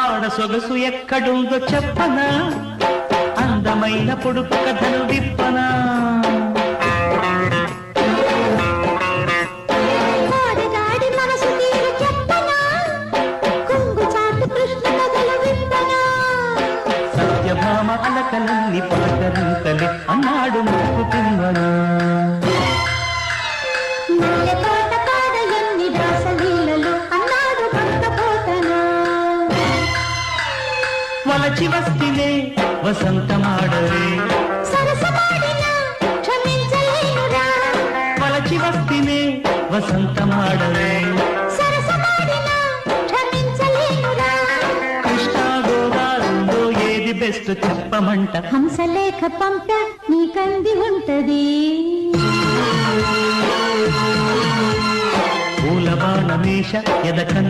ఆడ సొగసు ఎక్కడుందో చెప్పనా, అందమైన పొడుపు కథను విప్పనా. సత్యభామ అలకలన్నీ పాటరింతలే అన్నాడు ముక్కు తిమ్మనా. వలచి వస్తినే వసంతమాడవే, వలచి వస్తినే వసంతమాడవే. కృష్ణా గోదావరిలో ఏది బెస్ట్ చెప్పమంట. హంసలేఖ పంప నీకంది ఉంటది. పూలబాణమేష ఎదకన్